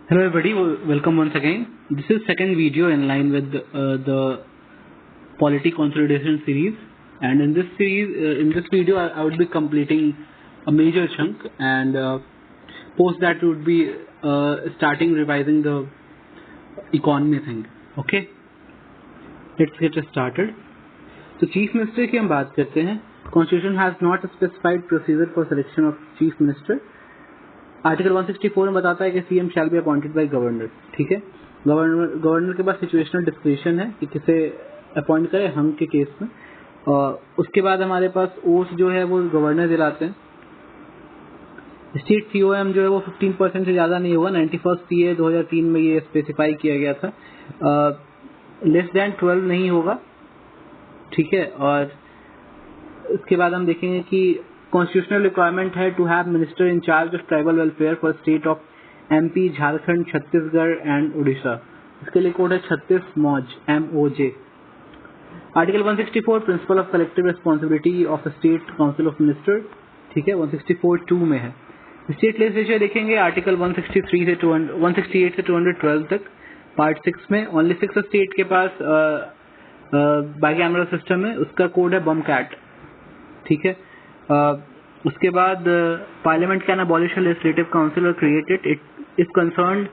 Hello everybody, welcome once again. This is second video in line with the polity consolidation series, and in this video I would be completing a major chunk, and post that we would be starting revising the economy thing. Okay, let's get started. तो chief minister की हम बात करते हैं. Constitution has not specified procedure for selection of chief minister. Article 164 में बताता है कि CM shell be appointed bye governor. ठीक है, गवर्नर के पास सिचुएशनल डिस्क्रिशन है कि किसे अपॉइंट करे हंग के केस में. उसके बाद हमारे पास ओथ जो है वो गवर्नर दिलाते हैं. स्टेट सीओएम जो है वो 15% से ज़्यादा नहीं होगा. 91 सीए 2003 में ये स्पेसिफाई किया गया था. लेस देन 12 नहीं होगा. ठीक है, और उसके बाद हम देखेंगे कि कॉन्स्टिट्यूशनल रिक्वायरमेंट है to have minister in charge of tribal welfare for state of MP, Jharkhand, Chhattisgarh and Orissa. इसके लिए कोड है 36 मौज MOJ. Article 164 principle of collective responsibility of state council of minister. ठीक है, 164(2) में है. स्टेट लेजिस्लेचर देखेंगे आर्टिकल 168 से 212 तक. पार्ट 6 में ओनली 6 स्टेट के पास बाइकैमरल सिस्टम है. उसका कोड है बम कैट. ठीक है, उसके बाद parliament can abolish legislative council और create it if concerned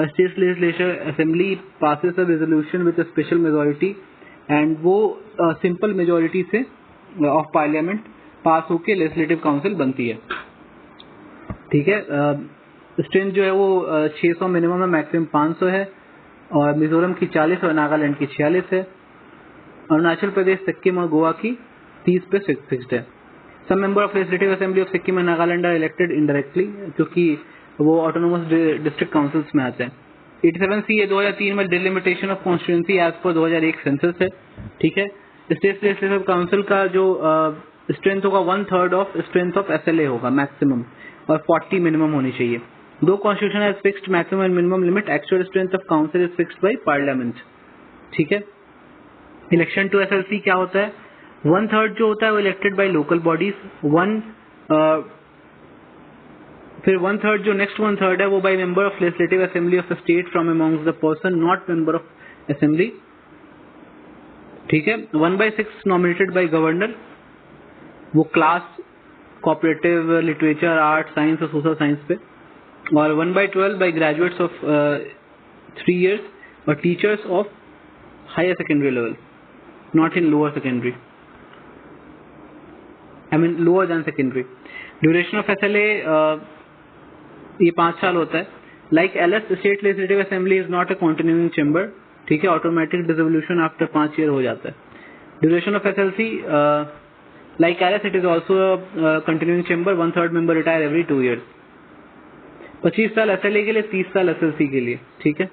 state legislature assembly passes a resolution with a special majority, and वो सिंपल मेजॉरिटी से ऑफ पार्लियामेंट पास होके लेजिस्लेटिव काउंसिल बनती है. ठीक है, स्ट्रेंथ जो है वो 600 मिनिमम है, मैक्सिमम 500 है, और मिजोरम की 40 और नागालैंड की 46 है. अरुणाचल प्रदेश, सिक्किम और गोवा की 30 पे फिक्स्ड है. Some member of Legislative Assembly of Sikkim and Nagaland are elected indirectly, क्योंकि वो autonomous district councils में आते हैं. 87C 2003 में delimitation of constituency as per 2001 census है. ठीक है, स्टेट लेजिस्लेटिव काउंसिल का जो स्ट्रेंथ होगा 1/3 ऑफ स्ट्रेंथ ऑफ SLA होगा मैक्सिमम, और 40 मिनिमम होनी चाहिए. दो constitution has fixed maximum and minimum limit, actual strength of council is fixed by parliament. ठीक है, इलेक्शन टू SLC क्या होता है? 1/3 जो होता है वो इलेक्टेड बाय लोकल बॉडीज. फिर 1/3 जो नेक्स्ट 1/3 है वो by member of legislative assembly of the state from amongst the person not member of assembly. ठीक है, 1/6 नॉमिनेटेड बाय गवर्नर, वो class, cooperative, literature, art, science और सोशल साइंस पे. और 1/12 बाय ग्रेजुएट्स ऑफ 3 years और teachers of higher secondary level, not in lower secondary, lower than secondary. Duration of SLA ये 5 साल होता है. Like LS, state legislative assembly is not a continuing chamber. ठीक है, automatic dissolution after 5 year हो जाता है. Duration of SLC like LS it is also continuing chamber. 1/3 member retire every 2 years. 25 साल SLA के लिए, 30 साल SLC के लिए. ठीक है,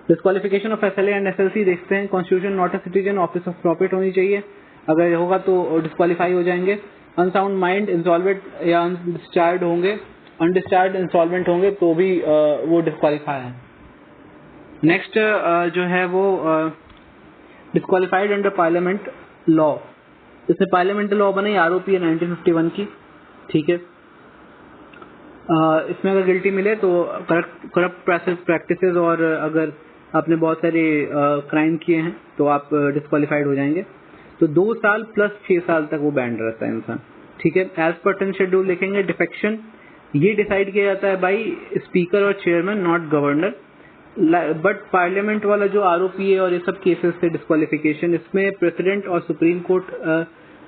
disqualification of SLA and SLC देखते हैं. Constitution not a citizen, office of profit होनी चाहिए. अगर होगा तो डिस्क्वालीफाई हो जाएंगे. अनसाउंड माइंड, इंसॉल्वेंट या अनडिस्चार्ज होंगे. अनडिस्चार्ज इंसॉल्वेंट होंगे तो भी वो डिस्क्वालीफाई है. नेक्स्ट जो है वो डिस्क्वालीफाइड अंडर पार्लियामेंट लॉ. इसमें पार्लियामेंट लॉ बनी ROP है 1951 की. ठीक है, इसमें अगर गिल्टी मिले तो करप्ट प्रैक्टिसेस और अगर आपने बहुत सारे क्राइम किए हैं तो आप डिस्क्वालीफाइड हो जाएंगे. तो 2 साल प्लस 6 साल तक वो बैंड रहता है इंसान. ठीक है, एज पर 10 शेड्यूल देखेंगे. डिफेक्शन ये डिसाइड किया जाता है बाई स्पीकर और chairman, not governor. But parliament वाला जो ROP है और ये सब केसेस से डिस्क्वालिफिकेशन, इसमें प्रेसिडेंट और सुप्रीम कोर्ट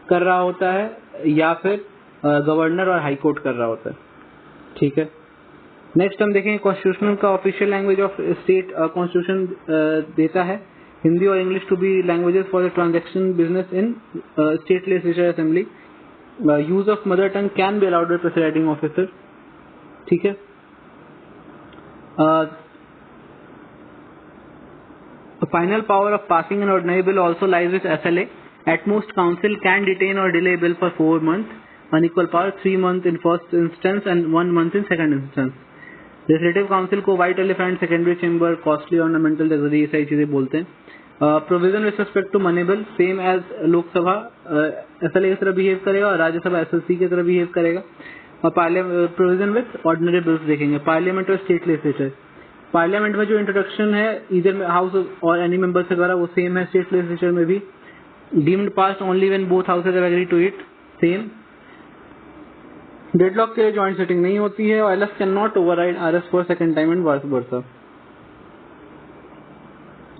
कर रहा होता है या फिर गवर्नर और हाई कोर्ट कर रहा होता है. ठीक है, नेक्स्ट हम देखेंगे कॉन्स्टिट्यूशनल का official language of state. Constitution देता है हिंदी और English to be languages for the transaction business in state legislature assembly. Use of mother tongue can be allowed by presiding officer. ठीक है, final power of passing an ordinary bill also lies with SLA. At most council can detain और delay bill for 4 months. Unequal power, 3 months in first instance and 1 month in second instance. Legislative council को white elephant, secondary chamber, costly ornamental जगह, ये सारी चीजें बोलते हैं. Provision with respect to money bill same as Lok Sabha SLA की तरह behave करेगा और राज्यसभा SLC की तरह बिहेव करेगा. और प्रोविजन विद ऑर्डिनरी बिल्स देखेंगे। पार्लियामेंट और स्टेट लेजिस्लेचर, पार्लियामेंट में जो इंट्रोडक्शन है इधर हाउस और एनी मेंबर के द्वारा वो सेम है स्टेट लेजिस्लेचर में भी। Deemed pass only when both houses have agreed to it, same. Deadlock के लिए जॉइंट सिटिंग नहीं होती है और LS can not override RS for second time and vice versa.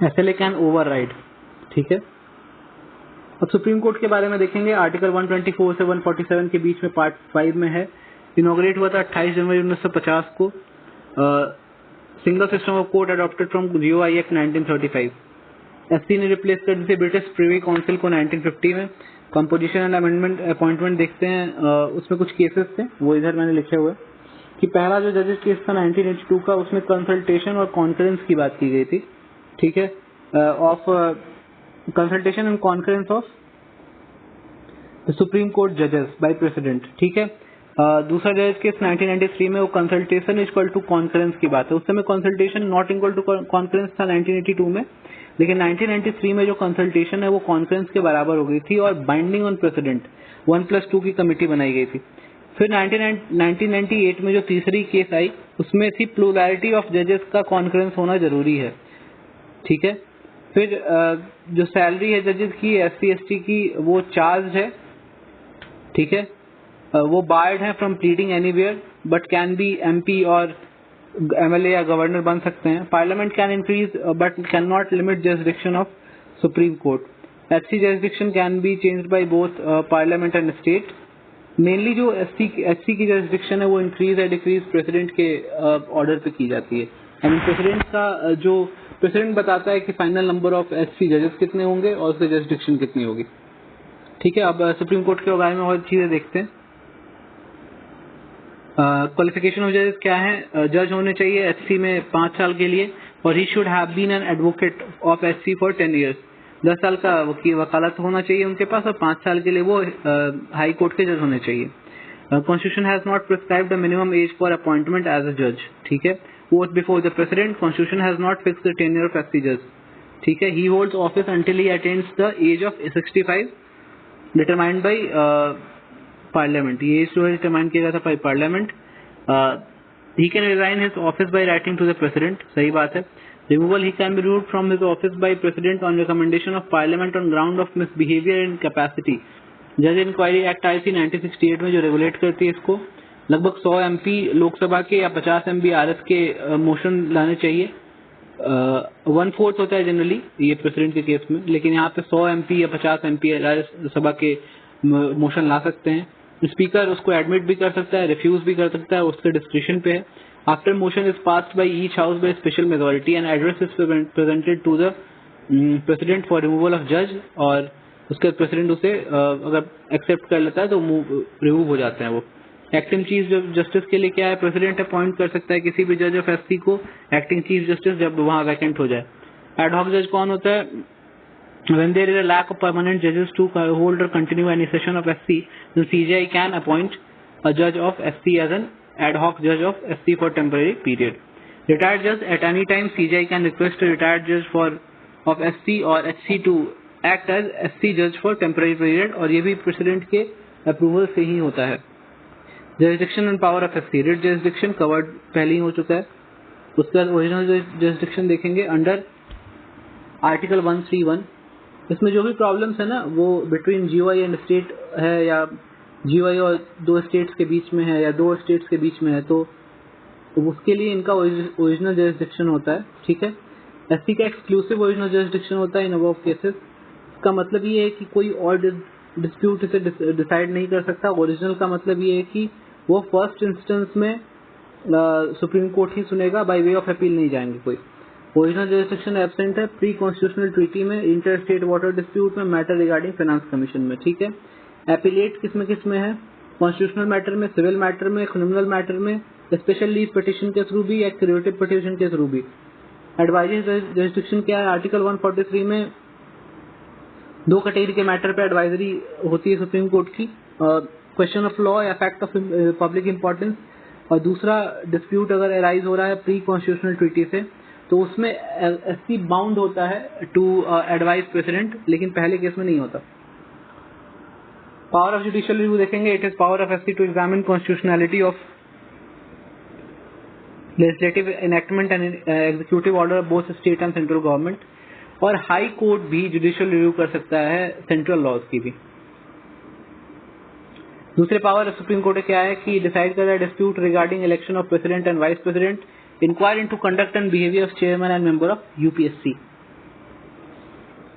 SLA can override, ठीक है। अब सुप्रीम कोर्ट के बारे में देखेंगे। आर्टिकल 124 से 147 के बीच में पार्ट 5 में है। इनॉग्रेट हुआ था 28 जनवरी 1950 को। Single system of court adopted from GOI act 1935। SC ने रिप्लेस कर दी थी ब्रिटिश प्रिवी काउंसिल को 1950 में। कंपोजिशन एंड अमेंडमेंट अपॉइंटमेंट देखते हैं, उसमें कुछ केसेस थे वो इधर मैंने लिखे हुए कि पहला जो जजेस केस था 1982 का, उसमें कंसल्टेशन और कॉन्फ्रेंस की बात की गई थी, ठीक है, of consultation and conference of the supreme court जजेस बाय प्रेसिडेंट, ठीक है। दूसरा जजेस केस 1993 में वो कंसल्टेशन इक्वल टू कॉन्फ्रेंस की बात है। उस समय consultation not equal to conference था 1982 में, लेकिन 1993 में जो कंसल्टेशन है वो कॉन्फ्रेंस के बराबर हो गई थी और बाइंडिंग ऑन प्रेसिडेंट 1+2 की कमेटी बनाई गई थी। फिर 1998 में जो तीसरी केस आई उसमें थी प्लूरैलिटी ऑफ जजेस का कॉन्फ्रेंस होना जरूरी है, ठीक है। फिर जो सैलरी है जजेस की एससी एसटी की वो चार्ज है, ठीक है। वो बार्ड है from pleading anywhere but can be MP और एमएलए या गवर्नर बन सकते हैं। Parliament can increase but can not limit jurisdiction of supreme court. SC jurisdiction can be changed by both parliament and state. Mainly जो SC की jurisdiction है वो increase या डिक्रीज प्रेसिडेंट के ऑर्डर पे की जाती है। प्रेसिडेंट का जो प्रेसिडेंट बताता है कि फाइनल नंबर ऑफ एससी जजेस कितने होंगे और उसकी जरिस्डिक्शन कितनी होगी, ठीक है। अब सुप्रीम कोर्ट के बारे में और चीजें देखते हैं। क्वालिफिकेशन ऑफ जजेस क्या है? जज होने चाहिए एससी में 5 साल के लिए और he should have been an advocate of SC for 10 years. 10 साल का वकालत होना चाहिए उनके पास और 5 साल के लिए वो हाई कोर्ट के जज होने चाहिए। Constitution has not prescribed the minimum age for appointment as a जज, ठीक है। Oath before the president, constitution has not fixed the tenure of SC जज, ठीक है। He holds office until he attains the age of 65 determined by parliament. ये जो है determine किया गया था by parliament. He can resign his office by writing to the president, सही बात है। Removal, he can be removed from his office bye president on recommendation of parliament on ground of misbehaviour and capacity. जज inquiry act आई थी 1968 में जो regulate करती है इसको। लगभग 100 एमपी लोकसभा के या 50 एमपी आरएस के मोशन लाने चाहिए। 1/4 होता है जनरली ये प्रेसिडेंट के केस में, लेकिन यहाँ पे 100 एमपी या 50 एमपी राज्यसभा के मोशन ला सकते हैं। स्पीकर उसको एडमिट भी कर सकता है, रिफ्यूज भी कर सकता है, उसके डिस्क्रिप्शन पे है। After motion is passed by each house by special majority and address is presented to the president for removal of जज, और उसके प्रेसिडेंट उसे अगर एक्सेप्ट कर लेता है तो रिमूव हो जाते हैं वो। एक्टिंग चीफ जस्टिस के लिए क्या है? प्रेसिडेंट अपॉइंट कर सकता है किसी भी जज ऑफ एससी को एक्टिंग चीफ जस्टिस जब वहां वैकेंट हो जाए। एडहॉक जज कौन होता है? When there is a lack of permanent judges to hold or continue any session of SC, then CJI can appoint a judge of SC as an ad hoc judge of SC for temporary period. Retired judge, at any time CJI can request a retired judge of SC or HC to act as SC judge for temporary period, और ये भी president के approval से ही होता है। Jurisdiction and power of SC, writ jurisdiction covered पहले ही हो चुका है। उसके बाद ओरिजिनल jurisdiction देखेंगे अंडर आर्टिकल 131। इसमें जो भी प्रॉब्लम्स है ना वो बिटवीन जीओआई एंड स्टेट है, या जीओआई और 2 स्टेट्स के बीच में है, या 2 स्टेट्स के बीच में है, तो उसके लिए इनका ओरिजिनल जरिस्डिक्शन होता है, ठीक है। एससी का एक्सक्लूसिव ओरिजिनल जरिस्डिक्शन होता है इन अबव केसेस। इसका मतलब ये है कि कोई और डिस्प्यूट इसे डिसाइड नहीं कर सकता। ओरिजिनल का मतलब ये है कि वो फर्स्ट इंस्टेंस में सुप्रीम कोर्ट ही सुनेगा, बाय वे ऑफ अपील नहीं जाएंगे कोई। ओरिजिनल जरिस्डिक्शन एब्सेंट है प्री कॉन्स्टिट्यूशनल ट्रीटी में, इंटर स्टेट वाटर डिस्प्यूट में, मैटर रिगार्डिंग फाइनेंस कमीशन में, ठीक है। एपिलेट किस में है? कॉन्स्टिट्यूशनल मैटर में, सिविल मैटर में, क्रिमिनल मैटर में, स्पेशल लीव पिटिशन के थ्रू भी या क्रिएटिव पिटिशन के थ्रू भी। एडवाइजरी जरिस्डिक्शन क्या है? आर्टिकल 143 में 2 कैटेगरी के मैटर पे एडवाइजरी होती है सुप्रीम कोर्ट की, क्वेश्चन ऑफ लॉ या फैक्ट ऑफ पब्लिक इंपॉर्टेंस, और दूसरा डिस्प्यूट अगर अराइज हो रहा है प्री कॉन्स्टिट्यूशनल ट्रीटी से तो उसमें एससी बाउंड होता है टू एडवाइस प्रेसिडेंट, लेकिन पहले केस में नहीं होता। पावर ऑफ जुडिशियल रिव्यू देखेंगे, it is power of SC to examine constitutionality of legislative enactment and executive order of both state and central government. और हाई कोर्ट भी जुडिशियल रिव्यू कर सकता है सेंट्रल लॉज की भी। दूसरे पावर सुप्रीम कोर्ट क्या है कि डिसाइड कर रहा है dispute regarding election of president and vice president, inquire into conduct and behaviour of chairman and member of UPSC.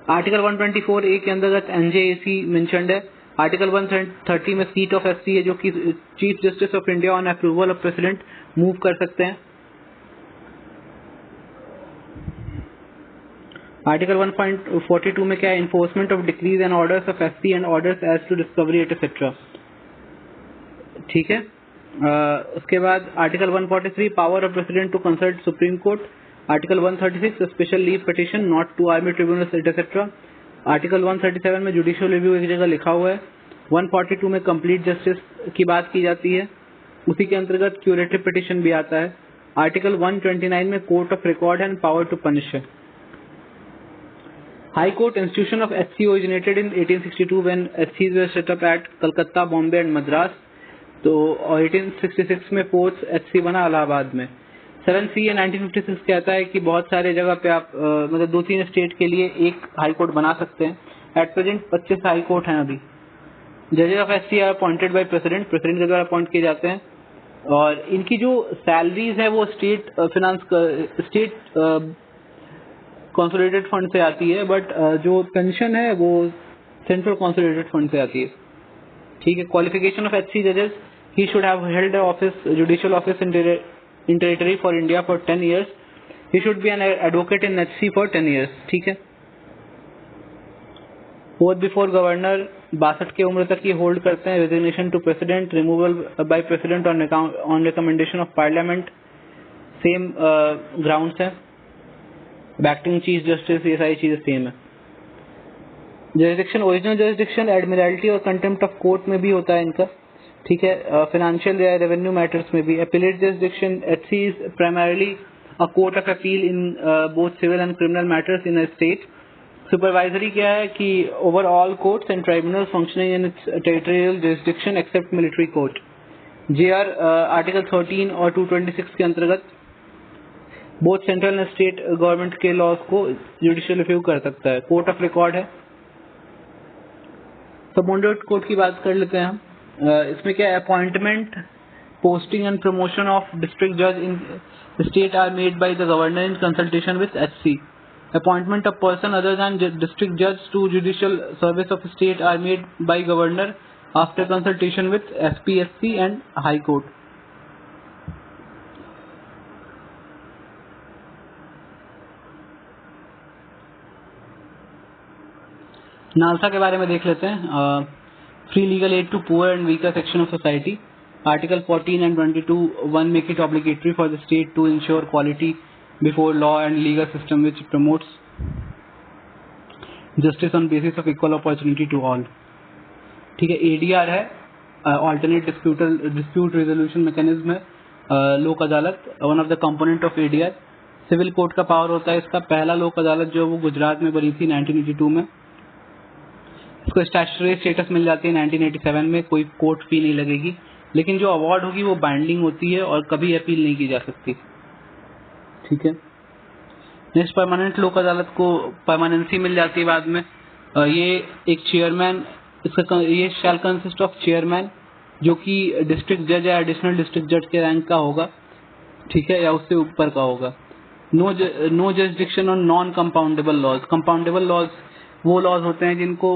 Article 124A के अंतर्गत एनजेएसी मेंशन्ड है। आर्टिकल 130 में सीट ऑफ एससी है जो कि chief justice of India on approval of president move कर सकते हैं। आर्टिकल 142 में क्या है, enforcement of decrees and orders of SC and orders as to discovery etcetera. ठीक है। उसके बाद article 143 power of president to consult supreme court. Article 136 special leave petition not to army tribunals etcetera. Article 137 में judicial review एक जगह लिखा हुआ है। 142 में कंप्लीट जस्टिस की बात की जाती है, उसी के अंतर्गत क्यूरेटिव पिटिशन भी आता है। आर्टिकल 129 में court of record and power to punish है। High Court institution of SC originated in 1862 when SCs were set up at Calcutta, Bombay and Madras। तो 1866 में फोर्थ SC बना इलाहाबाद में। 7C या 1956 कहता है कि बहुत सारे जगह पे आप मतलब 2-3 स्टेट के लिए एक हाई कोर्ट बना सकते हैं। एट प्रेजेंट 25 हाई कोर्ट हैं अभी। जजेस of SC are appointed by president के द्वारा अपॉइंट किए जाते हैं और इनकी जो सैलरीज है वो स्टेट कंसोलिडेटेड फंड से आती है, बट जो पेंशन है वो सेंट्रल कंसोलिडेटेड फंड से आती है। ठीक है। क्वालिफिकेशन ऑफ एचसी जजेस, ही should have held office judicial office in territory for India for 10 years। He should be an advocate in HC for 10 years। ठीक है। ओथ बिफोर गवर्नर 62 की उम्र तक ये होल्ड करते हैं। Resignation to president, removal by president on recommendation of parliament, same grounds है। Acting chief justice, ये सारी चीजें सेम है। जुरिडिक्शन, ओरिजिनल जुरिडिक्शन एडमिरल्टी और कंटेम्प्ट ऑफ कोर्ट में भी होता है इनका। ठीक है। फाइनेंशियल या रेवेन्यू मैटर्स में भी। Appellate jurisdiction, HC is primarily a court of appeal in both civil and criminal matters in a state. Supervisory क्या है कि over all courts and tribunal functioning in its territorial jurisdiction except military court. JR article 13 और 226 के अंतर्गत both central and state government के laws को judicial review कर सकता है। कोर्ट ऑफ रिकॉर्ड है। सबऑर्डिनेट कोर्ट की बात कर लेते हैं हम। इसमें क्या है, appointment, posting and promotion of district जज in state are made by the governor in consultation with HC. Appointment of person other than district जज to judicial service of state are made by governor after consultation with SPSC and high court. NALSA के बारे में देख लेते हैं। Free legal aid to poor and weaker section of society. Article 14 and 22(1) make it obligatory for the state to ensure quality before law and legal system which promotes justice on basis of equal opportunity to all. ठीक है। ADR है, alternate dispute resolution mechanism है। Lok Adalat one of the component of ADR. Civil court का power होता है इसका। पहला लोक अदालत जो वो गुजरात में बनी थी 1982 में। इसको स्टैट्यूटरी स्टेटस मिल जाती है 1987 में। कोई कोर्ट फी नहीं लगेगी, लेकिन जो अवार्ड होगी वो बाइंडिंग होती है और कभी अपील नहीं की जा सकती। ठीक है। नेक्स्ट, परमानेंट लोक अदालत को परमानेंसी मिल जाती है बाद में। ये एक चेयरमैन, इसका ये शैल कंसिस्ट ऑफ चेयरमैन जो कि डिस्ट्रिक्ट जज या एडिशनल डिस्ट्रिक्ट जज के रैंक का होगा। ठीक है, या उससे ऊपर का होगा। No jurisdiction on non compoundable laws. Compoundable laws वो लॉज होते हैं जिनको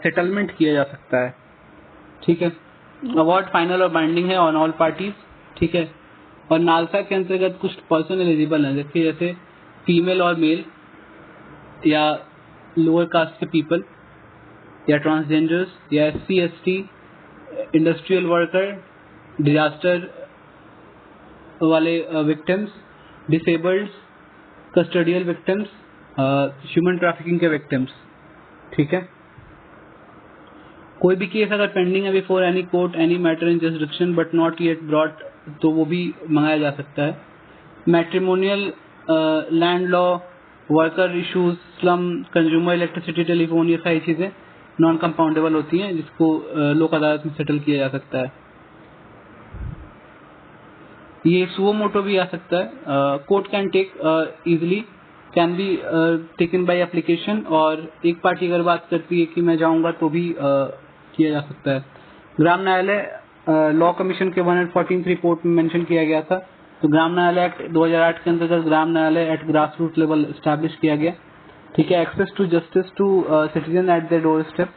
सेटलमेंट किया जा सकता है। ठीक है। अवार्ड फाइनल और बाइंडिंग है ऑन ऑल पार्टीज। ठीक है। और नालसा के अंतर्गत कुछ पर्सन एलिजिबल हैं, जैसे फीमेल और मेल या लोअर कास्ट के पीपल या ट्रांसजेंडर्स या SC ST, industrial worker, disaster वाले victims, disabled, custodial victims, human trafficking के विक्टिम्स। ठीक है। कोई भी केस अगर पेंडिंग है before any court any matter in jurisdiction but not yet brought, तो वो भी मंगाया जा सकता है। Matrimonial, land law, worker issues, slum, consumer electricity, telephone, ये सारी चीजें नॉन कंपाउंडेबल होती हैं, जिसको लोक अदालत में सेटल किया जा सकता है। ये सुओ मोटो भी आ सकता है। Court can take easily, can be taken by application, और एक पार्टी अगर बात करती है कि मैं जाऊंगा तो भी किया जा सकता है। ग्राम न्यायालय लॉ कमीशन के 114th रिपोर्ट में मेंशन किया गया था। तो ग्राम न्यायालय एक्ट 2008 के अंतर्गत Gram Nyayalaya at grass root level establish किया गया। ठीक है। Access to justice to citizen at the door step,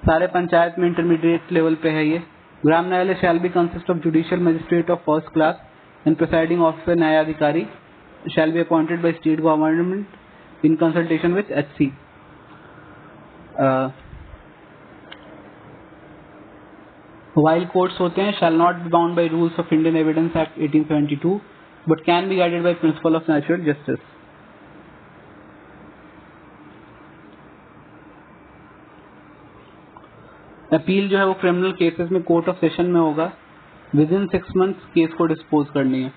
सारे पंचायत में इंटरमीडिएट लेवल पे है ये। Gram Nyayalaya shall be consist of judicial magistrate of first class and presiding officer nyayadhikari shall be appointed by state government in consultation with HC। while courts होते हैं shall not be bound by rules of Indian Evidence Act 1872 but can be guided by principle of natural justice। Appeal जो है वो criminal cases में court of session में होगा। With in 6 months case को dispose करनी है।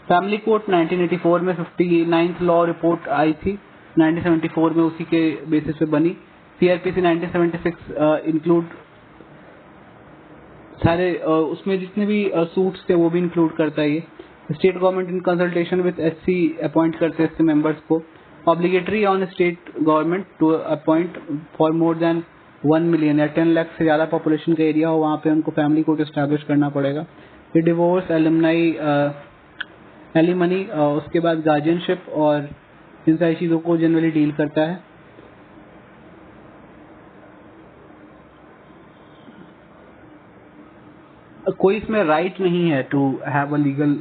फैमिली कोर्ट 1984 में 59th लॉ रिपोर्ट आई थी, 1974 में उसी के बेसिस पे बनी। CRPC 1976 इंक्लूड सारे उसमें जितने भी सूट्स थे वो भी इंक्लूड करता है ये। State government in consultation with HC appoint करते हैं इसके मेंबर्स को। Obligatory on state government to appoint for more than 1 million या 10 लाख से ज़्यादा पॉपुलेशन का एरिया हो, वहाँ पे उनको फैमिली कोर्ट एस्टैब्लिश करना पड़ेगा। ये डिवोर्स, एलिमनी, उसके बाद गार्जियनशिप और इन सारी चीज़ों को जनरली डील करता है। कोई इसमें राइट नहीं है to have a legal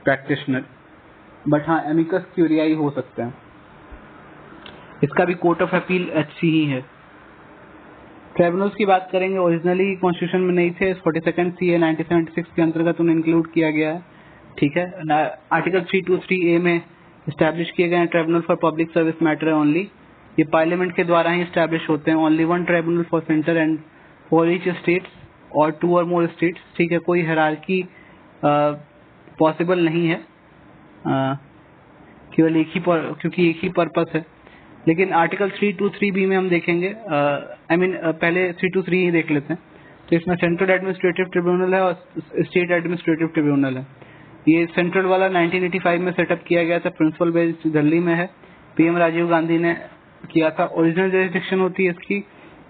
practitioner, but हाँ एमिकस क्यूरियाई हो सकता है। इसका भी कोर्ट ऑफ अपील HC ही है। ट्राइब्यूनल्स की बात करेंगे, ओरिजिनली कॉन्स्टिट्यूशन में नहीं थे, 42nd CA 1976 के अंतर्गत उन्हें इंक्लूड किया गया है। ठीक है। आर्टिकल 323A में स्टैब्लिश किए गए हैं tribunal for public service matter only. ये पार्लियामेंट के द्वारा ही स्टैब्लिश होते हैं। Only 1 tribunal for centre and for each states और 2 और मोर स्टेट्स। ठीक है। कोई हायरार्की पॉसिबल नहीं है, केवल एक ही क्योंकि एक ही पर्पस है। लेकिन आर्टिकल 323B में हम देखेंगे, पहले 323 ही देख लेते हैं। तो इसमें सेंट्रल एडमिनिस्ट्रेटिव ट्रिब्यूनल है और स्टेट एडमिनिस्ट्रेटिव ट्रिब्यूनल है। ये सेंट्रल वाला 1985 में सेटअप किया गया था, प्रिंसिपल बेस दिल्ली में है, PM राजीव गांधी ने किया था। ओरिजिनल जुरिसडिक्शन होती है इसकी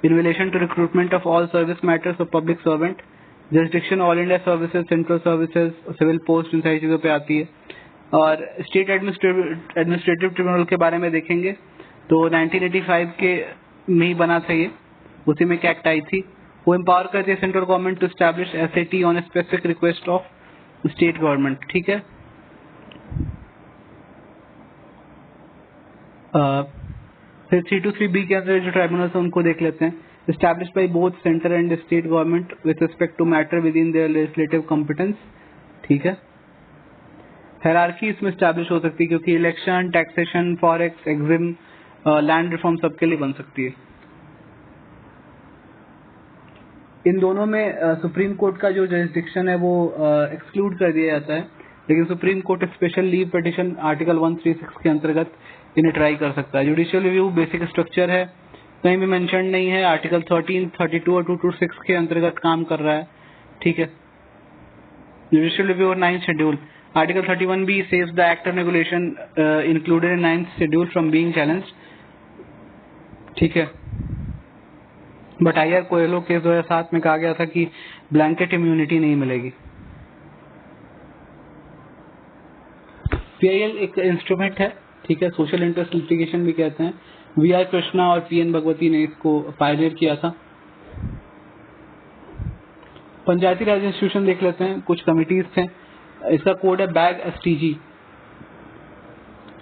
in relation to recruitment of all service matters of public servant. Jurisdiction all India services, central services, civil post, इन सारी चीज़ों पे आती है। और स्टेट एडमिनिस्ट्रेटिव ट्रिब्यूनल के बारे में देखेंगे तो 1985 के में ही बना था ये, उसी में एक एक्ट आई थी। वो एम्पावर करती है central government to establish SAT on specific request of state government. ठीक है। फिर 323B के अंदर जो ट्राइब्यूनल्स हैं उनको देख लेते हैं। Establish by both centre and state government with respect to matter within their legislative competence. ठीक है। हायरार्की इसमें एस्टैब्लिश हो सकती है क्योंकि election, taxation, forex, exim, land reform सबके लिए बन सकती है। इन दोनों में सुप्रीम कोर्ट का जो जरिस्डिक्शन है वो एक्सक्लूड कर दिया जाता है, लेकिन supreme court special leave petition article 136 के अंतर्गत इन्हें ट्राई कर सकता है। जुडिशियल रिव्यू बेसिक स्ट्रक्चर है, कहीं भी मेंशन नहीं है। आर्टिकल 13, 32 और 226 के अंतर्गत काम कर रहा है। ठीक है। जुडिशियल रिव्यू और 9th schedule. Article 31B saves the act and regulation included in 9th schedule from being challenged. ठीक है। बट IR कोयलो केस 2007 में कहा गया था कि ब्लैंकेट इम्यूनिटी नहीं मिलेगी। PIL एक इंस्ट्रूमेंट है। ठीक है। सोशल इंटरेस्ट लिटिगेशन भी कहते हैं। VR कृष्णा और PN भगवती ने इसको पायनियर किया था। पंचायती राज इंस्टीट्यूशन देख लेते हैं, कुछ कमिटीज थे। इसका कोड है bag STG।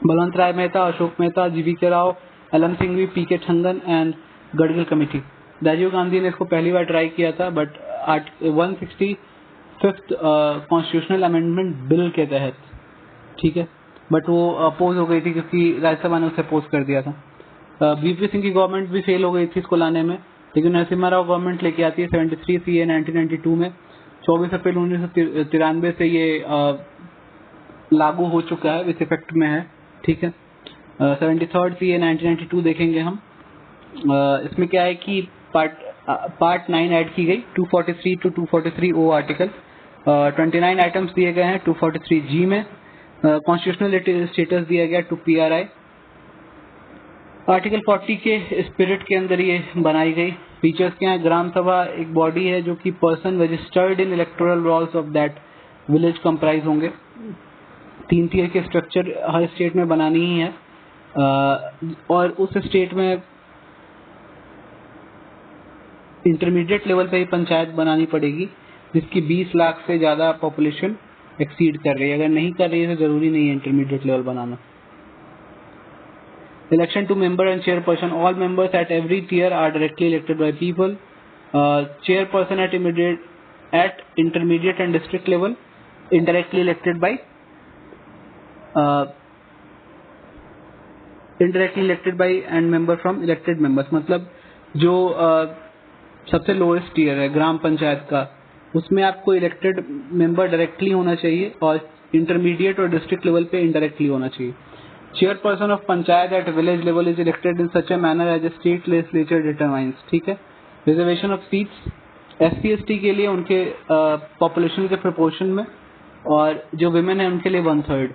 Balwant Rai Mehta, Ashok Mehta, GVK Rao, LM Singhvi, PK Thungon and Gadgil committee. Rajiv Gandhi ने इसको पहली बार ट्राई किया था, but 165th constitutional amendment bill के तहत। ठीक है। बट वो अपोज हो गई थी क्योंकि राज्यसभा ने उसे अपोज कर दिया था। VP सिंह की गवर्नमेंट भी फेल हो गई थी इसको लाने में, लेकिन नरसिम्हा राव गवर्नमेंट लेके आती है 73 CA 1992 में। 24 अप्रैल 1993 से ये लागू हो चुका है, विथ इफेक्ट में है। ठीक है। 73rd CA 1992 देखेंगे हम। इसमें क्या है कि पार्ट 9 ऐड की गई 243 to 243 ओ आर्टिकल। 29 आइटम्स दिए गए हैं 243 जी में। कॉन्स्टिट्यूशनल स्टेटस दिया गया टू PRI। आर्टिकल 40 के स्पिरिट के अंदर ये बनाई गई। फीचर्स क्या है? ग्राम सभा एक बॉडी है जो कि person registered in electoral rolls of that village comprise होंगे। 3 tier के स्ट्रक्चर हर स्टेट में बनानी ही है, और उस स्टेट में इंटरमीडिएट लेवल पे ही पंचायत बनानी पड़ेगी जिसकी 20 लाख से ज़्यादा पॉपुलेशन एक्सीड कर रही है। अगर नहीं कर रही है तो ज़रूरी नहीं है intermediate level banana. Election to member and chairperson. All members at every tier are directly elected by people. Chairperson at intermediate and district level indirectly elected by and member from elected members. मतलब जो सबसे lowest tier है ग्राम पंचायत का, उसमें आपको elected member directly होना चाहिए और इंटरमीडिएट और डिस्ट्रिक्ट लेवल पे इनडायरेक्टली होना चाहिए। Chairperson of panchayat at village level is elected in such a manner as a state legislature determines. ठीक है। रिजर्वेशन ऑफ सीट्स SC/ST के लिए उनके पॉपुलेशन के प्रोपोर्शन में, और जो विमेन है उनके लिए 1/3।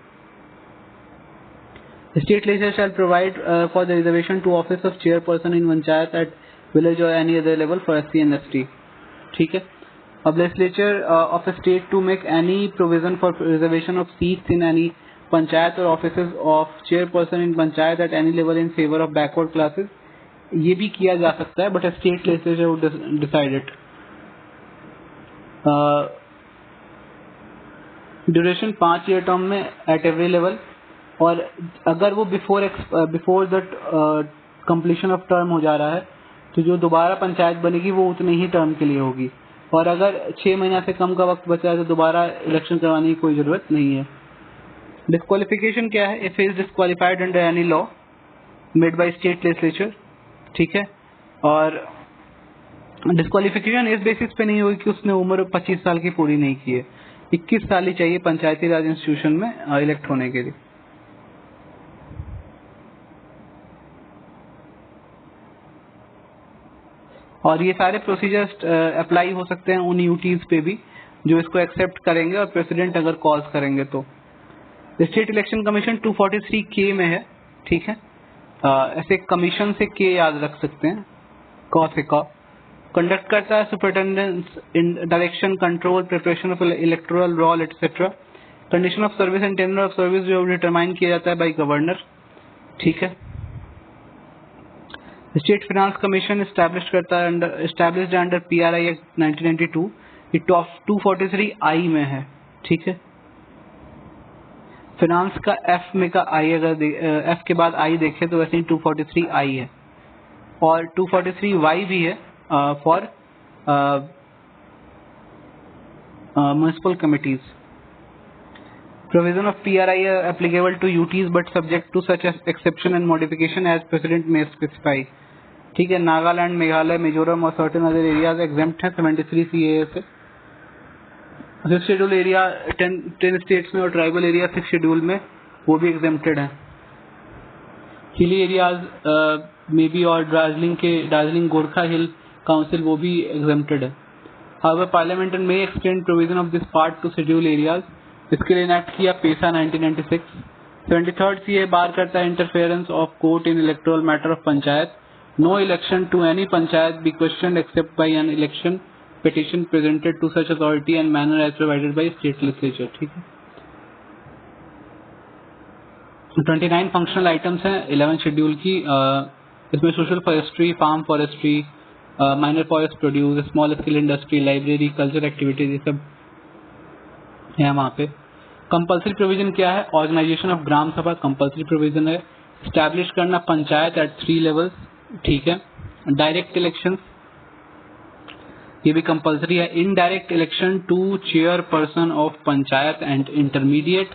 State legislature shall provide for the reservation to office of chairperson in panchayat at village और any other level for SC and ST। ठीक है। अब legislature of a state to make any provision for reservation of seats in any panchayat और offices of chairperson in panchayat at any level in favour of backward classes, ये भी किया जा सकता है, but state legislature would decide it. Duration 5 year term में at every level, और अगर वो before the completion of term हो जा रहा है तो जो दोबारा पंचायत बनेगी वो उतने ही टर्म के लिए होगी, और अगर 6 महीना से कम का वक्त बचा है तो दोबारा इलेक्शन करवाने की कोई जरूरत नहीं है। डिस्क्वालिफिकेशन क्या है? If is disqualified under any law made by state legislature. ठीक है। और डिस्क्वालिफिकेशन इस बेसिस पे नहीं होगी कि उसने उम्र 25 साल की पूरी नहीं की है। 21 साल ही चाहिए पंचायती राज इंस्टीट्यूशन में इलेक्ट होने के लिए। और ये सारे प्रोसीजर्स अप्लाई हो सकते हैं उन यूटीज पे भी जो इसको एक्सेप्ट करेंगे और प्रेसिडेंट अगर कॉज करेंगे तो। स्टेट इलेक्शन कमीशन 243K में है। ठीक है। ऐसे कमीशन से K याद रख सकते हैं, कॉ से कॉ। कंडक्ट करता है superintendence in direction, control, preparation of electoral roll etcetera. Condition of service and tender of service जो डिटरमाइन किया जाता है बाय गवर्नर। ठीक है। State finance commission established under PRI act 1992, ये 243I में है। ठीक है। फाइनेंस का F में का I, अगर F के बाद I देखें तो वैसे ही 243I है, और 243Y भी है for municipal committees. Provision of PRI applicable to UTs but subject to such exception and modification as President may specify। ठीक है। नागालैंड, मेघालय, मिजोरम और सर्टेन अदर एरियाज एग्जेम्प्ट हैं 73 CAA से। 6 शेड्यूल एरिया 10 स्टेट्स में, और ट्राइबल एरिया 6 शेड्यूल में वो भी एग्जेम्प्टेड हैं। हिली एरियाज में भी, और दार्जिलिंग गोरखा हिल काउंसिल वो भी एग्जेम्प्टेड है। हाउएवर पार्लियामेंट में extend provision of this part two schedule areas, इसके लिए इनैक्ट किया पेसा 1996। 73rd CA बार करता है interference of court in electoral matter of panchayat. No election to any panchayat be question except by an election petition presented to such authority and manner as provided by state legislature। ठीक है। 29 functional items हैं 11 schedule की। इसमें social forestry, farm forestry, minor forest produce, small scale industry, library, culture activities, ये सब है वहाँ पे। कंपल्सरी प्रोविजन क्या है? ऑर्गेनाइजेशन ऑफ ग्राम सभा कंपल्सरी प्रोविजन है। स्टैब्लिश करना पंचायत एट 3 लेवल्स। ठीक है। डायरेक्ट इलेक्शन ये भी कंपल्सरी है। Indirect election to chairperson of panchayat and intermediate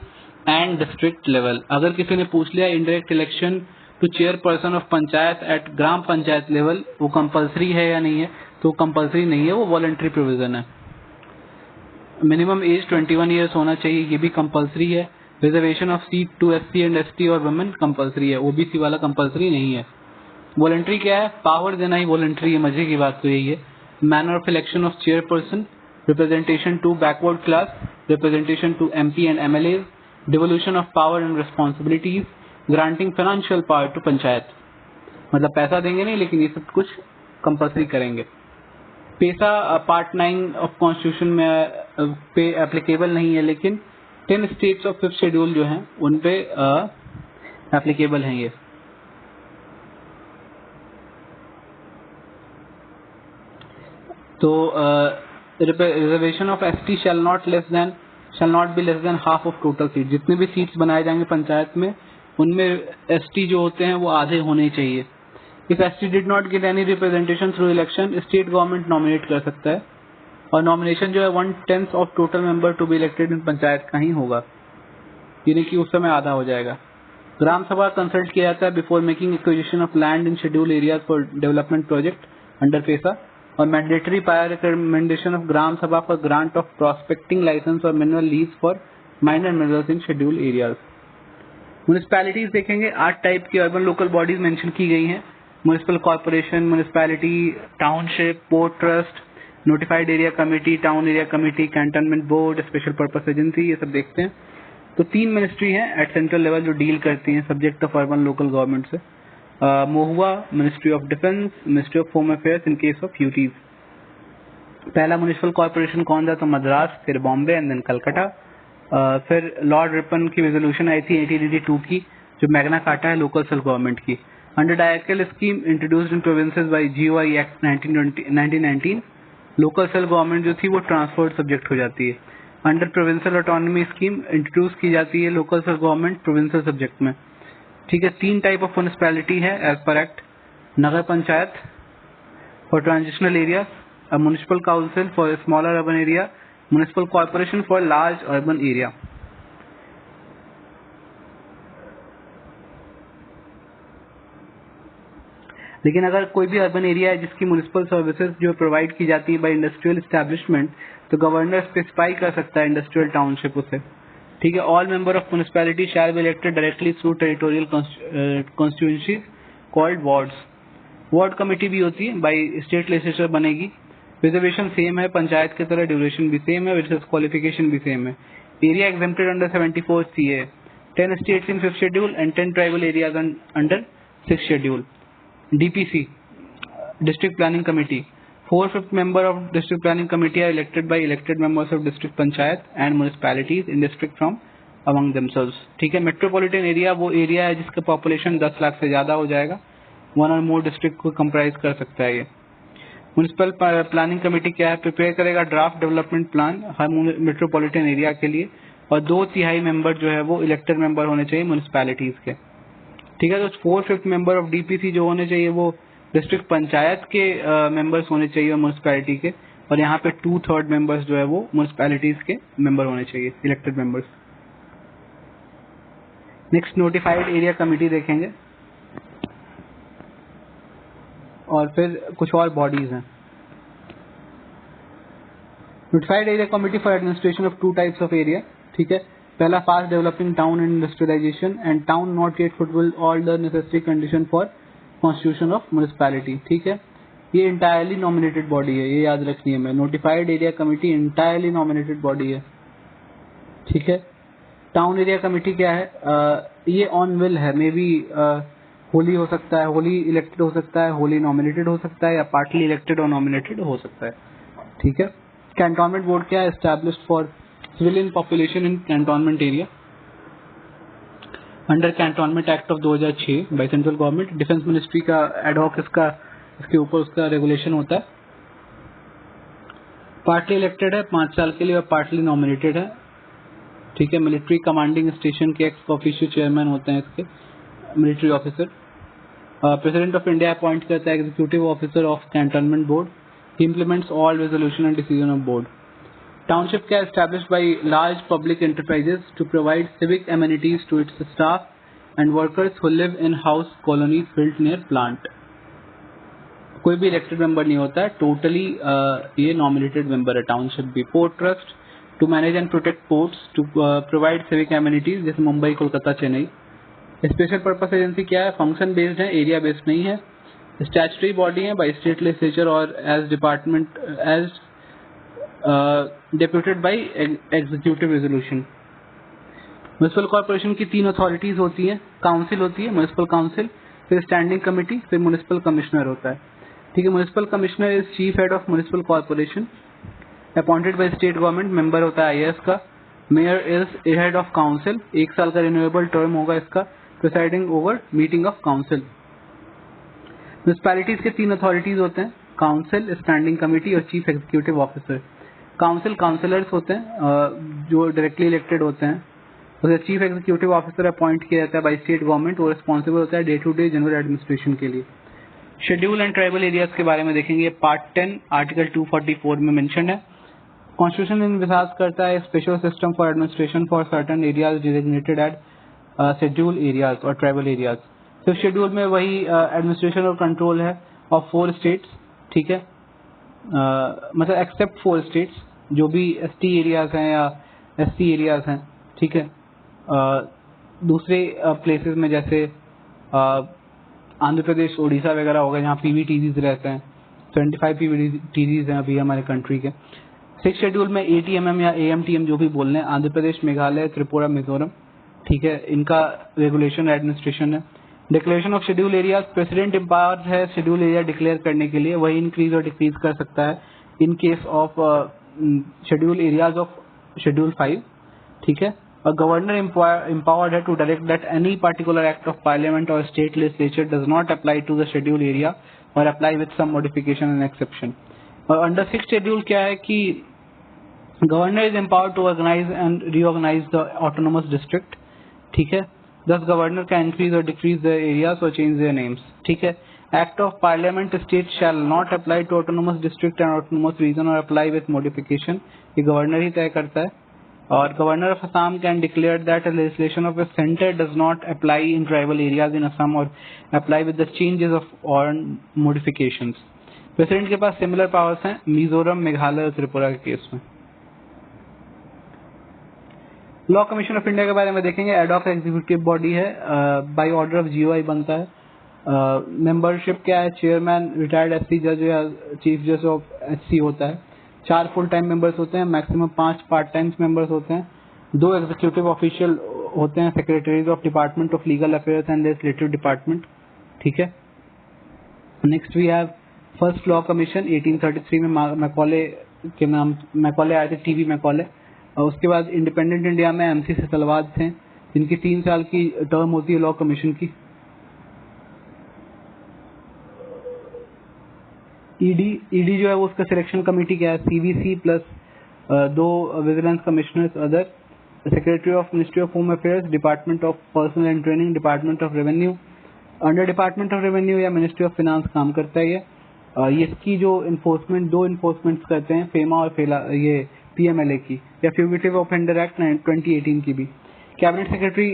and district level. अगर किसी ने पूछ लिया indirect election to chairperson of panchayat at Gram Panchayat level वो कंपल्सरी है या नहीं है, तो कंपल्सरी नहीं है, वो वॉलंटरी प्रोविजन है। मिनिमम एज 21 ईयर्स होना चाहिए, ये भी कंपल्सरी है। Reservation of seat to SC and ST और वुमेन कंपल्सरी है, OBC वाला कंपल्सरी नहीं है। वॉलंटरी क्या है? पावर देना ही वॉलंटरी है, मजे की बात तो यही है। Manner of election of chairperson, representation to backward class, representation to MP and MLA, devolution of power and responsibilities, granting financial power to panchayat. मतलब पैसा देंगे नहीं, लेकिन ये सब कुछ कंपल्सरी करेंगे। पैसा पार्ट 9 ऑफ कॉन्स्टिट्यूशन में पे एप्लीकेबल नहीं है, लेकिन 10 स्टेट्स ऑफ 5th शेड्यूल जो हैं उन पे एप्लीकेबल हैं ये। तो reservation of ST shall not be less than half of total seat. जितने भी सीट्स बनाए जाएंगे पंचायत में, उनमें ST जो होते हैं वो आधे होने चाहिए। If ST did not get any representation through election, state government nominate कर सकता है, और नॉमिनेशन जो है 1/10 of total member to be elected in panchayat का ही होगा, यानी कि उस समय आधा हो जाएगा। ग्राम सभा कंसल्ट किया जाता है before making acquisition of land in schedule areas for development project under PESA, और mandatory prior recommendation of Gram Sabha for grant of prospecting licence और mineral lease for minor minerals in schedule areas. Municipalities देखेंगे, 8 type की urban local bodies mention की गई हैं। Municipal corporation, municipality, township, port trust, notified area committee, town area committee, cantonment board, special purpose agency, ये सब देखते हैं। तो 3 मिनिस्ट्री हैं एट सेंट्रल लेवल जो डील करती हैं subject of urban local government से। MoHUA, ministry of defence, ministry of home affairs in case of UTs. पहला म्युनिसिपल कॉर्पोरेशन कौन था? तो मद्रास, फिर बॉम्बे एंड देन कलकत्ता। फिर लॉर्ड रिपन की रेजोल्यूशन आई थी 1882 की, जो मैग्ना कार्टा है लोकल सेल्फ गवर्नमेंट की। Under dyarchical scheme introduced in provinces by GOI act 1919, local self government जो थी वो ट्रांसफर्ड सब्जेक्ट हो जाती है। Under provincial autonomy scheme introduce की जाती है local self government provincial subject में। ठीक है, 3 टाइप ऑफ म्युनिसिपैलिटी है एज पर act. Nagar Panchayat for transitional area, a municipal council for a smaller urban area, municipal corporation for large urban area. लेकिन अगर कोई भी अर्बन एरिया है जिसकी म्युनिसिपल सर्विसेज जो प्रोवाइड की जाती है बाय इंडस्ट्रियल एस्टैब्लिशमेंट, तो गवर्नर स्पेसिफाई कर सकता है इंडस्ट्रियल टाउनशिप उसे। ठीक है, all member of municipality shall be elected directly through territorial constituencies called wards. Ward committee भी होती है, बाय स्टेट लेजिस्लेचर बनेगी। रिजर्वेशन सेम है पंचायत की तरह, ड्यूरेशन भी सेम है, वर्सेस क्वालिफिकेशन भी सेम है। Area exempted under 74 CA, 10 states in 5th schedule and 10 tribal areas under 6th schedule. DPC, district planning committee, 4/5 member of district planning committee are elected by elected members of district panchayat and municipalities in district from among themselves. ठीक है, metropolitan area वो area है जिसका population 10 lakh से ज्यादा हो जाएगा, 1 और मोर डिस्ट्रिक्ट को कंप्राइज कर सकता है ये। म्युनिसिपल प्लानिंग कमेटी क्या है? प्रिपेयर करेगा ड्राफ्ट डेवलपमेंट प्लान हर मेट्रोपॉलिटन एरिया के लिए, और 2/3 मेंबर जो है वो इलेक्टेड मेंबर होने चाहिए म्युनिसिपैलिटीज के। ठीक है, तो 4/5 मेंबर ऑफ DPC जो होने चाहिए वो डिस्ट्रिक्ट पंचायत के मेंबर्स होने चाहिए म्युनिसिपैलिटी के, और यहाँ पे 2/3 मेंबर्स जो है वो म्युनिसिपैलिटीज के मेंबर होने चाहिए, elected members. Next notified area committee देखेंगे, और फिर कुछ और बॉडीज हैं। Notified area committee for administration of 2 types of area. ठीक है, पहला fast developing town and industrialisation and town not yet fulfil all the necessary condition for constitution of municipality. ठीक है, ये इंटायरली नॉमिनेटेड बॉडी है, ये याद रखनी है। मैं notified area committee entirely nominated body है। ठीक है, टाउन एरिया कमेटी क्या है? ये ऑन विल है, मे बी होली हो सकता है, होली इलेक्टेड हो सकता है, होली नॉमिनेटेड हो सकता है, या पार्टली इलेक्टेड और नॉमिनेटेड हो सकता है। ठीक है, कैंटोनमेंट बोर्ड क्या है? Established for civilian population in cantonment area under cantonment act of 2006 by central government. Defence ministry का एडहॉक इसके ऊपर उसका रेगुलेशन होता है। पार्टली इलेक्टेड है 5 साल के लिए, और पार्टली नॉमिनेटेड है। ठीक है, मिलिट्री कमांडिंग स्टेशन के एक्स ऑफिशियल चेयरमैन होते हैं इसके, military officer. President of India appoint करता है executive officer of cantonment board. He implements all resolution and decision of board. Township क्या? Established by large public enterprises to provide civic amenities to its staff and workers who live in house colonies built near plant. कोई भी इलेक्टेड मेंबर नहीं होता है, totally ये nominated member है। टाउनशिप भी। Port trust to manage and protect ports to provide civic amenities, जैसे Mumbai, Kolkata, Chennai. Special purpose agency क्या है? फंक्शन बेस्ड है, एरिया बेस्ड नहीं है। स्टैट्यूटरी बॉडी है बाय स्टेट लेजिस्लेचर और as department as deputed by executive resolution. Municipal corporation की 3 authorities होती हैं, काउंसिल होती है म्युनिसिपल काउंसिल, फिर स्टैंडिंग कमेटी, फिर म्युनिसिपल कमिश्नर होता है। ठीक है, municipal commissioner is chief head of municipal corporation, appointed by state government, member होता है आईएएस का। Mayor is head of council, 1 साल का रिन्यूएबल टर्म होगा इसका, presiding over meeting of council. Municipalities के 3 अथॉरिटीज होते हैं, काउंसिल, स्टैंडिंग कमेटी और chief executive officer. Council councillors होते हैं जो डायरेक्टली इलेक्टेड होते हैं, उसे चीफ एग्जीक्यूटिव ऑफिसर अपॉइंट किया जाता है बाय स्टेट गवर्नमेंट, वो रिस्पॉन्सिबल होता है day to day general administration के लिए। शेड्यूल एंड ट्राइबल एरियाज के बारे में देखेंगे, पार्ट 10 आर्टिकल 244 में मेंशन है। कॉन्स्टिट्यूशन इन्विसाज करता है special system for administration for certain areas designated at schedule areas और ट्राइबल एरियाज। तो शेड्यूल में वही एडमिनिस्ट्रेशन और कंट्रोल है ऑफ 4 स्टेट्स, ठीक है, मतलब एक्सेप्ट 4 स्टेट्स, जो भी एसटी एरियाज हैं या एससी एरियाज हैं, ठीक है। दूसरे प्लेसेस में जैसे आंध्र प्रदेश, उड़ीसा वगैरह हो गए, जहाँ पीवीटीजीज रहते हैं, 25 पीवीटीजीज हैं अभी हमारे कंट्री के। 6 शेड्यूल में एटीएमएम या एएमटीएम जो भी बोल रहे हैं, आंध्र प्रदेश, मेघालय, त्रिपुरा, मिजोरम, ठीक है, इनका रेगुलेशन एडमिनिस्ट्रेशन है। Declaration of schedule area, president empower है शेड्यूल एरिया डिक्लेयर करने के लिए, वही इंक्रीज और डिक्रीज कर सकता है in case of schedule areas of schedule 5, ठीक है। और गवर्नर empowered है to direct that any particular act of parliament और state legislature does not apply to the schedule area और apply with some modification and exception. और under 6 schedule क्या है कि governor is empowered to organise and reorganise the autonomous district, ठीक है। Thus governor can increase or decrease their areas or change their names, ठीक है। Act of Parliament state shall not apply to autonomous district and autonomous region or apply with modification, ये governor ही तय करता है। और governor of Assam can declare that legislation of a center does not apply in tribal areas in Assam or apply with the changes of or modifications। President के पास similar powers हैं मिजोरम, मेघालय और त्रिपुरा के case में। लॉ कमीशन ऑफ इंडिया के बारे में देखेंगे, ad hoc executive body है, बाय ऑर्डर ऑफ जीओआई बनता है। मेंबरशिप क्या है, चेयरमैन रिटायर्ड एससी जज या चीफ जज ऑफ एचसी होता है। 4 फुल टाइम मेंबर्स होते हैं, मैक्सिमम 5 पार्ट टाइम मेंबर्स होते हैं। 2 एग्जीक्यूटिव ऑफिशियल होते हैं, secretaries of department of legal affairs and legislative department, ठीक है। Next we have first law commission 1833 में मैकॉले के नाम मैकॉले आए थे, टीवी मैकॉले। और उसके बाद इंडिपेंडेंट इंडिया में एमसी सेतलवाद थे, जिनकी 3 साल की टर्म होती है लॉ कमीशन की। ईडी जो है वो उसका सिलेक्शन कमेटी क्या है, CVC plus 2 vigilance commissioners other, secretary of ministry of home affairs, department of personal and training, department of revenue. Under department of revenue या मिनिस्ट्री ऑफ फाइनेंस काम करता है ये इसकी जो इन्फोर्समेंट 2 इन्फोर्समेंट्स करते हैं, फेमा और ये पीएमएलए की या फ्यूगिटिव ऑफेंडर एक्ट 2018 की भी। कैबिनेट सेक्रेटरी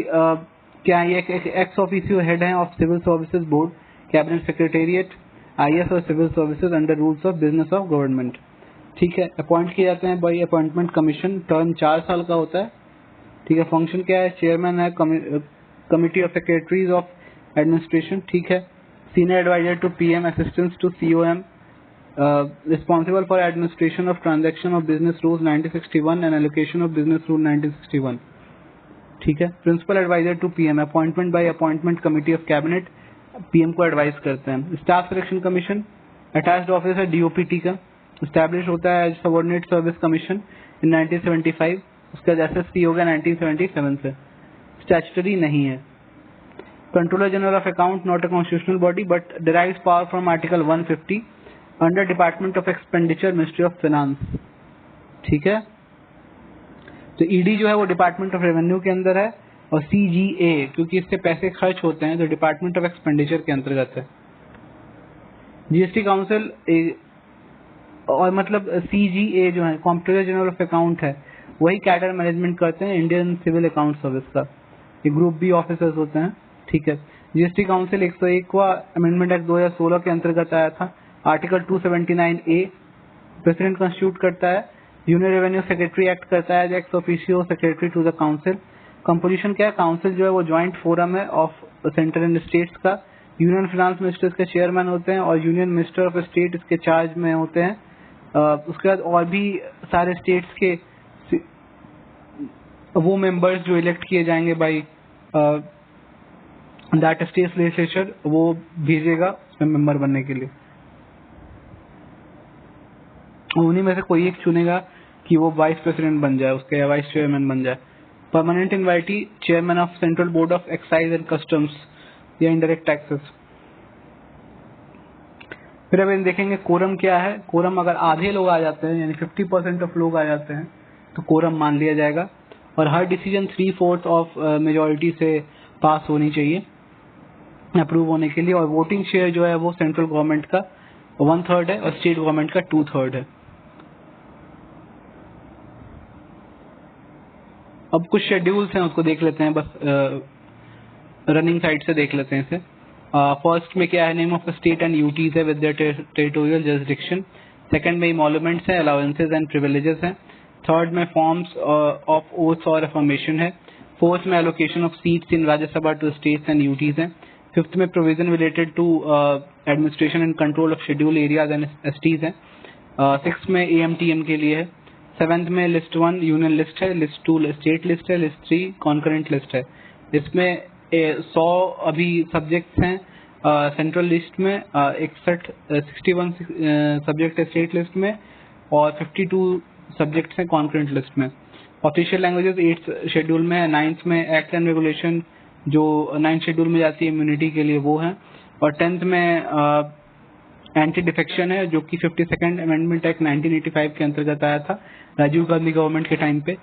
क्या है, ये एक्स ऑफिसियो हेड हैं of civil services board, cabinet secretariat, IAS और civil services under rules of business of government, ठीक है। अपॉइंट किए जाते हैं बाई अपॉइंटमेंट कमीशन, टर्म 4 साल का होता है, ठीक है। फंक्शन क्या है, चेयरमैन है committee of secretaries of administration, ठीक है। Senior adviser to PM, assistance to COM, responsible for administration of transaction of business rules 1961 and allocation of business rule 1961, ठीक है। Principal adviser to PM, appointment by appointment committee of cabinet, PM को advice करते हैं। Staff selection commission attached office है DoPT का, establish होता है subordinate service commission इन 1975, उसका एसएसपी हो गया 1977 से, स्टैट्यूटरी नहीं है। Controller general of account not a constitutional body but derives power from article 150 under department of expenditure, ministry of finance, ठीक है। तो ईडी जो है वो डिपार्टमेंट ऑफ रेवेन्यू के अंदर है, और सीजीए क्योंकि इससे पैसे खर्च होते हैं तो डिपार्टमेंट ऑफ एक्सपेंडिचर के अंतर्गत है। जीएसटी काउंसिल और मतलब सीजीए जो है कॉम्प्ट्रोलर जनरल ऑफ अकाउंट है, वही कैडर मैनेजमेंट करते हैं इंडियन सिविल अकाउंट सर्विस का, ये ग्रुप बी ऑफिसर्स होते हैं, ठीक है। जीएसटी काउंसिल 101वां अमेंडमेंट एक्ट 2016 के अंतर्गत आया था, आर्टिकल 279A प्रेसिडेंट कंस्टिट्यूट करता है, यूनियन रेवेन्यू सेक्रेटरी एक्ट करता है ex officio secretary to the council. Composition क्या है, काउंसिल जो है वो ज्वाइंट फोरम है ऑफ सेंटर एंड स्टेट्स का, यूनियन फाइनेंस मिनिस्टर इसके चेयरमैन होते हैं और यूनियन मिनिस्टर ऑफ स्टेट इसके चार्ज में होते हैं। उसके बाद और भी सारे स्टेट्स के वो मेंबर्स जो इलेक्ट किए जाएंगे बाय दैट स्टेट लेजिस्लेचर, वो भेजेगा उसमें मेंबर बनने के लिए। उन्हीं में से कोई एक चुनेगा कि वो वाइस प्रेसिडेंट बन जाए उसके या वाइस चेयरमैन बन जाए। Permanent invitee chairman of central board of excise and customs या इनडायरेक्ट टैक्सेस। फिर अब देखेंगे कोरम क्या है। कोरम अगर आधे लोग आ जाते हैं यानी 50% ऑफ लोग आ जाते हैं तो कोरम मान लिया जाएगा और हर डिसीजन 3/4 ऑफ मेजोरिटी से पास होनी चाहिए अप्रूव होने के लिए। और वोटिंग शेयर जो है वो सेंट्रल गवर्नमेंट का 1/3 है और स्टेट गवर्नमेंट का 2/3 है। अब कुछ शेड्यूल्स हैं उसको देख लेते हैं, बस रनिंग साइड से देख लेते हैं इसे। फर्स्ट में क्या है, name of the state and UTs है with their territorial jurisdiction. Second में इमोलुमेंट्स हैं, अलाउंसेस एंड प्रिविलेजेस हैं। थर्ड में फॉर्म्स ऑफ ओथ्स और अफर्मेशन है। फोर्थ में allocation of seats in Rajya Sabha to states and UTs है। फिफ्थ में provision related to administration and control of schedule areas and STs है। सिक्स में एएमटीएम के लिए है। सेवेंथ में लिस्ट 1 यूनियन लिस्ट है, लिस्ट 2 स्टेट लिस्ट है, लिस्ट 3 कॉन्करेंट लिस्ट है। इसमें 100 अभी सब्जेक्ट्स हैं सेंट्रल लिस्ट में, 61 सब्जेक्ट है स्टेट लिस्ट में और 52 सब्जेक्ट्स हैं कॉन्करेंट लिस्ट में। ऑफिशियल लैंग्वेजेस 8th शेड्यूल में है। 9th में एक्ट एंड रेगुलेशन जो 9th शेड्यूल में जाती है इम्यूनिटी के लिए वो है। और 10th में एंटी डिफेक्शन है जो कि 52nd अमेंडमेंट एक्ट 1985 के अंतर्गत आया था राजीव गांधी गवर्नमेंट के टाइम पे।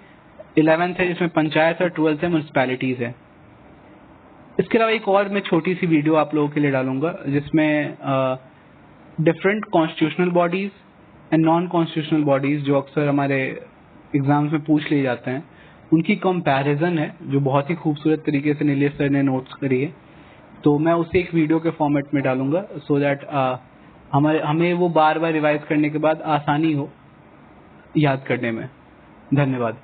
11th है जिसमें पंचायत और 12th है म्युनिसिपैलिटीज है। इसके अलावा एक और मैं छोटी सी वीडियो आप लोगों के लिए डालूंगा जिसमें different constitutional bodies and non constitutional bodies जो अक्सर हमारे एग्जाम्स में पूछ लिए जाते हैं उनकी कंपैरिजन है जो बहुत ही खूबसूरत तरीके से नीलेश सर ने नोट्स करी है। तो मैं उसे एक वीडियो के फॉर्मेट में डालूंगा सो दैट हमें वो बार बार रिवाइज करने के बाद आसानी हो याद करने में। धन्यवाद।